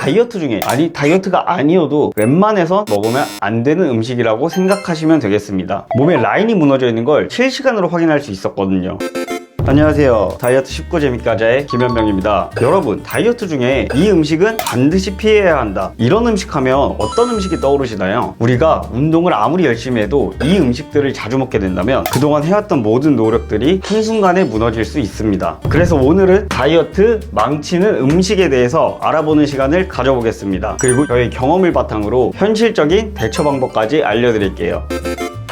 다이어트 중에, 아니 다이어트가 아니어도 웬만해서 먹으면 안 되는 음식이라고 생각하시면 되겠습니다. 몸에 라인이 무너져 있는 걸 실시간으로 확인할 수 있었거든요. 안녕하세요. 다이어트 쉽고 재밌게 하자의 김현병입니다. 여러분, 다이어트 중에 이 음식은 반드시 피해야 한다, 이런 음식 하면 어떤 음식이 떠오르시나요? 우리가 운동을 아무리 열심히 해도 이 음식들을 자주 먹게 된다면 그동안 해왔던 모든 노력들이 한순간에 무너질 수 있습니다. 그래서 오늘은 다이어트 망치는 음식에 대해서 알아보는 시간을 가져보겠습니다. 그리고 저의 경험을 바탕으로 현실적인 대처 방법까지 알려드릴게요.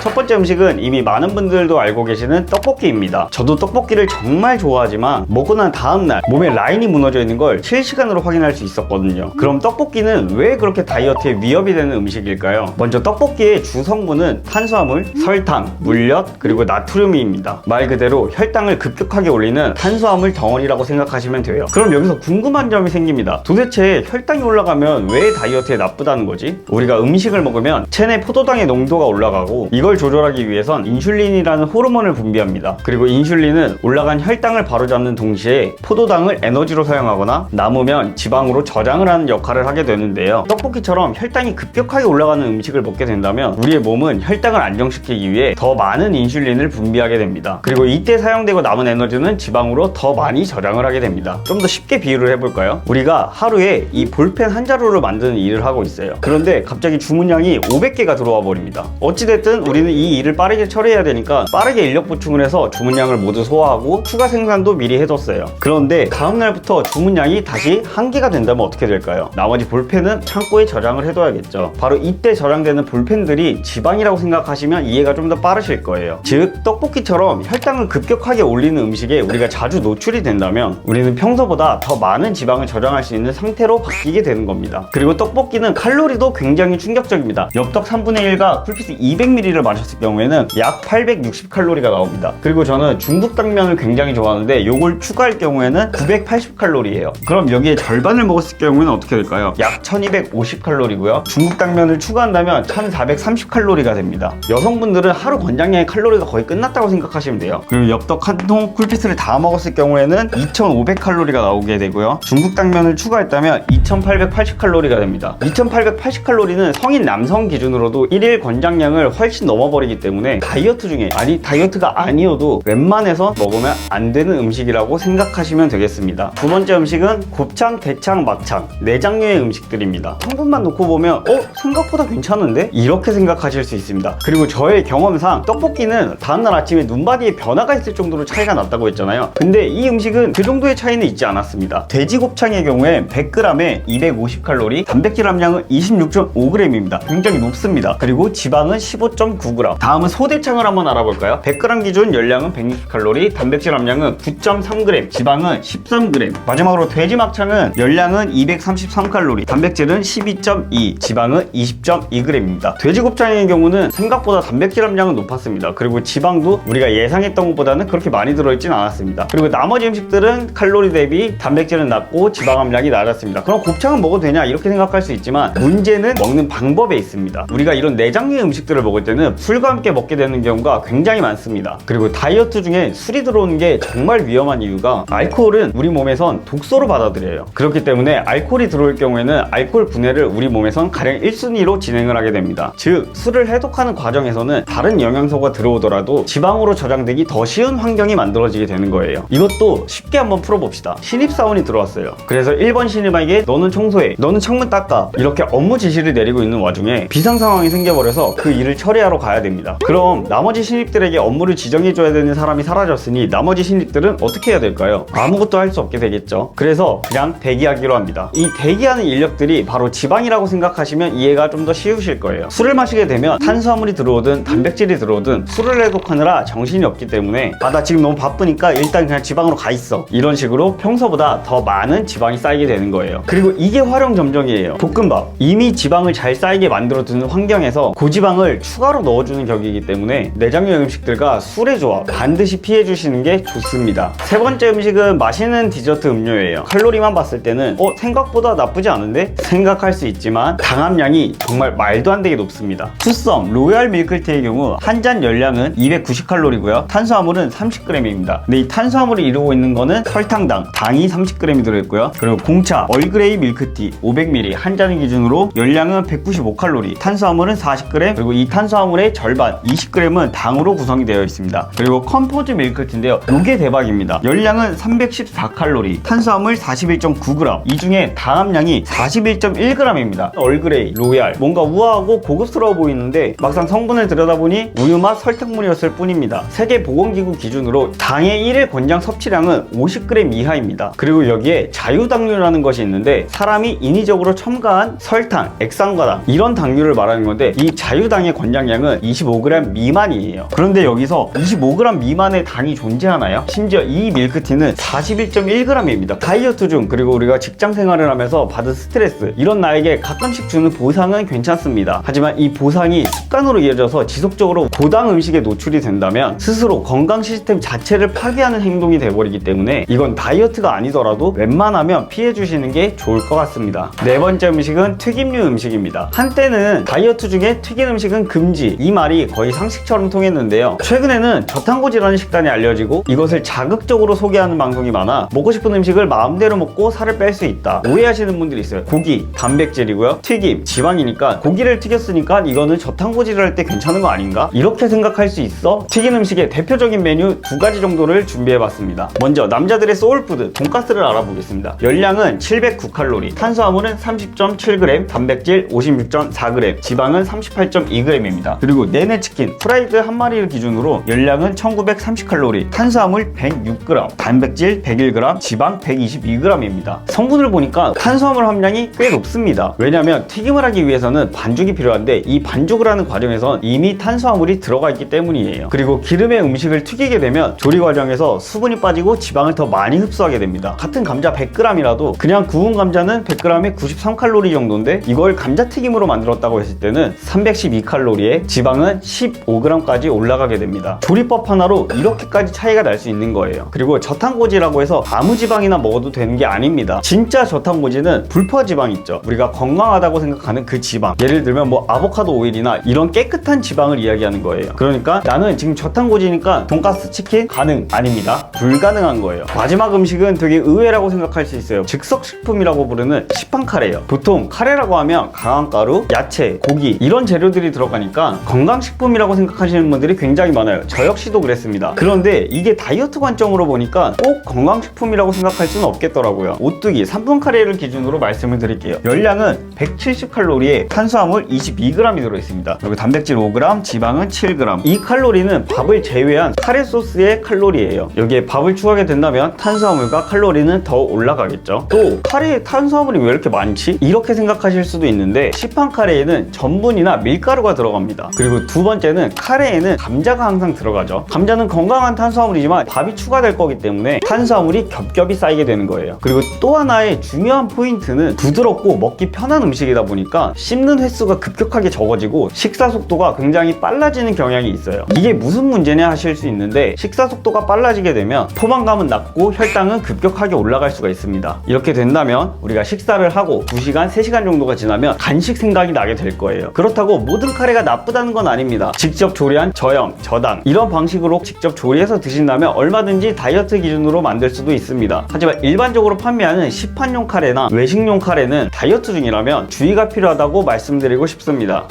첫 번째 음식은 이미 많은 분들도 알고 계시는 떡볶이입니다. 저도 떡볶이를 정말 좋아하지만 먹고 난 다음날 몸에 라인이 무너져 있는 걸 실시간으로 확인할 수 있었거든요. 그럼 떡볶이는 왜 그렇게 다이어트에 위협이 되는 음식일까요? 먼저 떡볶이의 주성분은 탄수화물, 설탕, 물엿, 그리고 나트륨입니다. 말 그대로 혈당을 급격하게 올리는 탄수화물 덩어리라고 생각하시면 돼요. 그럼 여기서 궁금한 점이 생깁니다. 도대체 혈당이 올라가면 왜 다이어트에 나쁘다는 거지? 우리가 음식을 먹으면 체내 포도당의 농도가 올라가고 이걸 조절하기 위해선 인슐린이라는 호르몬을 분비합니다. 그리고 인슐린은 올라간 혈당을 바로잡는 동시에 포도당을 에너지로 사용하거나 남으면 지방으로 저장을 하는 역할을 하게 되는데요. 떡볶이처럼 혈당이 급격하게 올라가는 음식을 먹게 된다면 우리의 몸은 혈당을 안정시키기 위해 더 많은 인슐린을 분비하게 됩니다. 그리고 이때 사용되고 남은 에너지는 지방으로 더 많이 저장을 하게 됩니다. 좀 더 쉽게 비유를 해볼까요? 우리가 하루에 이 볼펜 한 자루를 만드는 일을 하고 있어요. 그런데 갑자기 주문량이 500개가 들어와 버립니다. 어찌됐든 우리는 이 일을 빠르게 처리해야 되니까 빠르게 인력 보충을 해서 주문량을 모두 소화하고 추가 생산도 미리 해뒀어요. 그런데 다음날부터 주문량이 다시 한계가 된다면 어떻게 될까요? 나머지 볼펜은 창고에 저장을 해둬야겠죠. 바로 이때 저장되는 볼펜들이 지방이라고 생각하시면 이해가 좀 더 빠르실 거예요. 즉, 떡볶이처럼 혈당을 급격하게 올리는 음식에 우리가 자주 노출이 된다면 우리는 평소보다 더 많은 지방을 저장할 수 있는 상태로 바뀌게 되는 겁니다. 그리고 떡볶이는 칼로리도 굉장히 충격적입니다. 엽떡 3분의 1과 쿨피스 200ml를 마셨을 경우에는 약 860칼로리가 나옵니다. 그리고 저는 중국 당면을 굉장히 좋아하는데 요걸 추가할 경우에는 980칼로리예요. 그럼 여기에 절반을 먹었을 경우에는 어떻게 될까요? 약 1250칼로리고요. 중국 당면을 추가한다면 1430칼로리가 됩니다. 여성분들은 하루 권장량의 칼로리가 거의 끝났다고 생각하시면 돼요. 그리고 엽떡 한 통 쿨피스를 다 먹었을 경우에는 2500칼로리가 나오게 되고요. 중국 당면을 추가했다면 2880칼로리가 됩니다. 2880칼로리는 성인 남성 기준으로도 1일 권장량을 훨씬 넘어버리기 때문에 다이어트 중에, 아니 다이어트가 아니어도 웬만해서 먹으면 안 되는 음식이라고 생각하시면 되겠습니다. 두 번째 음식은 곱창, 대창, 막창, 내장류의 음식들입니다. 성분만 놓고 보면 생각보다 괜찮은데? 이렇게 생각하실 수 있습니다. 그리고 저의 경험상 떡볶이는 다음날 아침에 눈바디에 변화가 있을 정도로 차이가 났다고 했잖아요. 근데 이 음식은 그 정도의 차이는 있지 않았습니다. 돼지 곱창의 경우에 100g에 250칼로리, 단백질 함량은 26.5g입니다. 굉장히 높습니다. 그리고 지방은 15.9g. 다음은 소대창을 한번 알아볼까요? 100g 기준 열량은 160칼로리, 단백질 함량은 9.3g, 지방은 13g. 마지막으로 돼지 막창은 열량은 233칼로리, 단백질은 12.2, 지방은 20.2g입니다. 돼지 곱창의 경우는 생각보다 단백질 함량은 높았습니다. 그리고 지방도 우리가 예상했던 것보다는 그렇게 많이 들어있진 않았습니다. 그리고 나머지 음식들은 칼로리 대비 단백질은 낮고 지방 함량이 낮았습니다. 그럼 곱창은 먹어도 되냐? 이렇게 생각할 수 있지만 문제는 먹는 방법에 있습니다. 우리가 이런 내장류 음식들을 먹을 때는 술과 함께 먹게 되는 경우가 굉장히 많습니다. 그리고 다이어트 중에 술이 들어오는 게 정말 위험한 이유가 알코올은 우리 몸에선 독소로 받아들여요. 그렇기 때문에 알코올이 들어올 경우에는 알코올 분해를 우리 몸에선 가령 1순위로 진행을 하게 됩니다. 즉, 술을 해독하는 과정에서는 다른 영양소가 들어오더라도 지방으로 저장되기 더 쉬운 환경이 만들어지게 되는 거예요. 이것도 쉽게 한번 풀어봅시다. 신입사원이 들어왔어요. 그래서 1번 신입에게 너는 청소해, 너는 창문 닦아, 이렇게 업무 지시를 내리고 있는 와중에 비상 상황이 생겨버려서 그 일을 처리하러 가야 됩니다. 그럼 나머지 신입들에게 업무를 지정해줘야 되는 사람이 사라졌으니 나머지 신입들은 어떻게 해야 될까요? 아무것도 할 수 없게 되겠죠. 그래서 그냥 대기하기로 합니다. 이 대기하는 인력들이 바로 지방이라고 생각하시면 이해가 좀 더 쉬우실 거예요. 술을 마시게 되면 탄수화물이 들어오든 단백질이 들어오든 술을 해독하느라 정신이 없기 때문에 나 지금 너무 바쁘니까 일단 그냥 지방으로 가 있어, 이런 식으로 평소보다 더 많은 지방이 쌓이게 되는 거예요. 그리고 이게 활용점정이에요. 볶음밥, 이미 지방을 잘 쌓이게 만들어두는 환경에서 고지방을 추가로 넣어 넣어주는 격이기 때문에 내장류 음식들과 술의 조합 반드시 피해주시는 게 좋습니다. 세 번째 음식은 맛있는 디저트 음료예요. 칼로리만 봤을 때는 생각보다 나쁘지 않은데? 생각할 수 있지만 당함량이 정말 말도 안 되게 높습니다. 투썸 로얄 밀크티의 경우 한 잔 열량은 290칼로리고요. 탄수화물은 30g입니다. 근데 이 탄수화물이 이루고 있는 거는 설탕당, 당이 30g이 들어있고요. 그리고 공차 얼그레이 밀크티 500ml 한 잔을 기준으로 열량은 195칼로리, 탄수화물은 40g, 그리고 이 탄수화물의 절반 20g은 당으로 구성이 되어 있습니다. 그리고 컴포즈 밀크티인데요. 이게 대박입니다. 열량은 314칼로리, 탄수화물 41.9g, 이 중에 당함량이 41.1g입니다. 얼그레이, 로얄, 뭔가 우아하고 고급스러워 보이는데 막상 성분을 들여다보니 우유맛 설탕물이었을 뿐입니다. 세계보건기구 기준으로 당의 1일 권장 섭취량은 50g 이하입니다. 그리고 여기에 자유당류라는 것이 있는데 사람이 인위적으로 첨가한 설탕, 액상과당 이런 당류를 말하는 건데 이 자유당의 권장량은 25g 미만이에요. 그런데 여기서 25g 미만의 당이 존재하나요? 심지어 이 밀크티는 41.1g입니다. 다이어트 중 그리고 우리가 직장 생활을 하면서 받은 스트레스 이런 나에게 가끔씩 주는 보상은 괜찮습니다. 하지만 이 보상이 습관으로 이어져서 지속적으로 고당 음식에 노출이 된다면 스스로 건강 시스템 자체를 파괴하는 행동이 돼버리기 때문에 이건 다이어트가 아니더라도 웬만하면 피해 주시는 게 좋을 것 같습니다. 네 번째 음식은 튀김류 음식입니다. 한때는 다이어트 중에 튀긴 음식은 금지 이 말이 거의 상식처럼 통했는데요. 최근에는 저탄고지라는 식단이 알려지고 이것을 자극적으로 소개하는 방송이 많아 먹고 싶은 음식을 마음대로 먹고 살을 뺄 수 있다 오해하시는 분들이 있어요. 고기, 단백질이고요. 튀김, 지방이니까 고기를 튀겼으니까 이거는 저탄고지를 할 때 괜찮은 거 아닌가? 이렇게 생각할 수 있어 튀긴 음식의 대표적인 메뉴 두 가지 정도를 준비해봤습니다. 먼저 남자들의 소울푸드 돈가스를 알아보겠습니다. 열량은 709칼로리, 탄수화물은 30.7g, 단백질 56.4g, 지방은 38.2g입니다. 그리고 내내치킨 프라이드 한 마리를 기준으로 열량은 1930칼로리, 탄수화물 106g, 단백질 101g, 지방 122g입니다. 성분을 보니까 탄수화물 함량이 꽤 높습니다. 왜냐하면 튀김을 하기 위해서는 반죽이 필요한데 이 반죽을 하는 과정에선 이미 탄수화물이 들어가 있기 때문이에요. 그리고 기름의 음식을 튀기게 되면 조리 과정에서 수분이 빠지고 지방을 더 많이 흡수하게 됩니다. 같은 감자 100g이라도 그냥 구운 감자는 100g에 93칼로리 정도인데 이걸 감자튀김으로 만들었다고 했을 때는 312칼로리에 지방은 15g까지 올라가게 됩니다. 조리법 하나로 이렇게까지 차이가 날 수 있는 거예요. 그리고 저탄고지라고 해서 아무 지방이나 먹어도 되는 게 아닙니다. 진짜 저탄고지는 불포화 지방 있죠. 우리가 건강하다고 생각하는 그 지방, 예를 들면 뭐 아보카도 오일이나 이런 깨끗한 지방을 이야기하는 거예요. 그러니까 나는 지금 저탄고지니까 돈가스, 치킨 가능? 아닙니다. 불가능한 거예요. 마지막 음식은 되게 의외라고 생각할 수 있어요. 즉석식품이라고 부르는 시판카레예요. 보통 카레라고 하면 강황가루, 야채, 고기 이런 재료들이 들어가니까 건강식품이라고 생각하시는 분들이 굉장히 많아요. 저 역시도 그랬습니다. 그런데 이게 다이어트 관점으로 보니까 꼭 건강식품이라고 생각할 수는 없겠더라고요. 오뚜기 3분 카레를 기준으로 말씀을 드릴게요. 열량은 170칼로리에 탄수화물 22g이 들어있습니다. 그리고 단백질 5g, 지방은 7g. 이 칼로리는 밥을 제외한 카레 소스의 칼로리예요. 여기에 밥을 추가하게 된다면 탄수화물과 칼로리는 더 올라가겠죠. 또 카레에 탄수화물이 왜 이렇게 많지? 이렇게 생각하실 수도 있는데 시판 카레에는 전분이나 밀가루가 들어갑니다. 그리고 두 번째는 카레에는 감자가 항상 들어가죠. 감자는 건강한 탄수화물이지만 밥이 추가될 거기 때문에 탄수화물이 겹겹이 쌓이게 되는 거예요. 그리고 또 하나의 중요한 포인트는 부드럽고 먹기 편한 음식이다 보니까 씹는 횟수가 급격하게 적어지고 식사 속도가 굉장히 빨라지는 경향이 있어요. 이게 무슨 문제냐 하실 수 있는데 식사 속도가 빨라지게 되면 포만감은 낮고 혈당은 급격하게 올라갈 수가 있습니다. 이렇게 된다면 우리가 식사를 하고 2시간, 3시간 정도가 지나면 간식 생각이 나게 될 거예요. 그렇다고 모든 카레가 나쁘다는 건 아닙니다. 직접 조리한 저염, 저당 이런 방식으로 직접 조리해서 드신다면 얼마든지 다이어트 기준으로 만들 수도 있습니다. 하지만 일반적으로 판매하는 시판용 카레나 외식용 카레는 다이어트 중이라면 주의가 필요하다고 말씀드리고 싶습니다.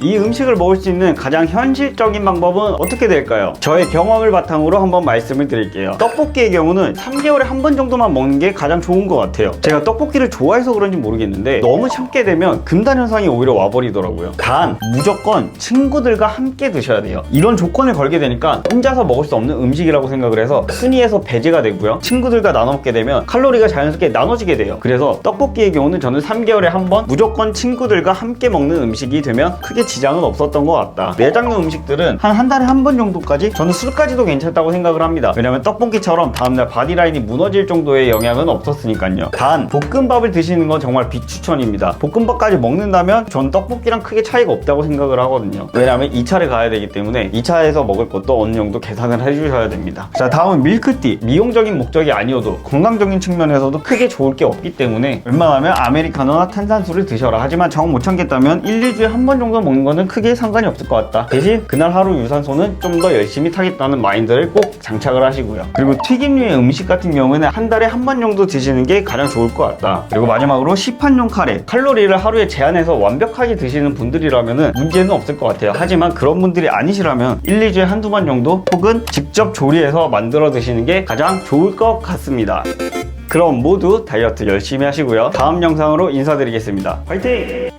이 음식을 먹을 수 있는 가장 현실적인 방법은 어떻게 될까요? 저의 경험을 바탕으로 한번 말씀을 드릴게요. 떡볶이의 경우는 3개월에 한 번 정도만 먹는 게 가장 좋은 것 같아요. 제가 떡볶이를 좋아해서 그런지 모르겠는데 너무 참게 되면 금단 현상이 오히려 와버리더라고요. 단 무조건 친구들과 함께 드셔야 돼요. 이런 조건을 걸게 되니까 혼자서 먹을 수 없는 음식이라고 생각을 해서 순위에서 배제가 되고요. 친구들과 나눠 먹게 되면 칼로리가 자연스럽게 나눠지게 돼요. 그래서 떡볶이의 경우는 저는 3개월에 한 번 무조건 친구들과 함께 먹는 음식이 되면 크게 지장은 없었던 것 같다. 내장류 음식들은 한 달에 한 번 정도까지, 저는 술까지도 괜찮다고 생각을 합니다. 왜냐면 떡볶이처럼 다음날 바디라인이 무너질 정도의 영향은 없었으니까요. 단 볶음밥을 드시는 건 정말 비추천입니다. 볶음밥까지 먹는다면 전 떡볶이랑 크게 차이가 없다고 생각을 하거든요. 왜냐면 2차를 가야 되기 때문에 2차에서 먹을 것도 어느 정도 계산을 해주셔야 됩니다. 자, 다음은 밀크티. 미용적인 목적이 아니어도 건강적인 측면에서도 크게 좋을 게 없기 때문에 웬만하면 아메리카노나 탄산수를 드셔라. 하지만 정 못 참겠다면 1, 2주에 한 번 정도 먹는 거는 크게 상관이 없을 것 같다. 대신 그날 하루 유산소는 좀 더 열심히 타겠다는 마인드를 꼭 장착을 하시고요. 그리고 튀김류의 음식 같은 경우는 한 달에 한 번 정도 드시는 게 가장 좋을 것 같다. 그리고 마지막으로 시판용 카레. 칼로리를 하루에 제한해서 완벽하게 드시는 분들이라면 문제는 없을 것 같아요. 하지만 그런 분들이 아니시라면 1, 2주에 한두 번 정도 혹은 직접 조리해서 만들어 드시는 게 가장 좋을 것 같습니다. 그럼 모두 다이어트 열심히 하시고요. 다음 영상으로 인사드리겠습니다. 화이팅!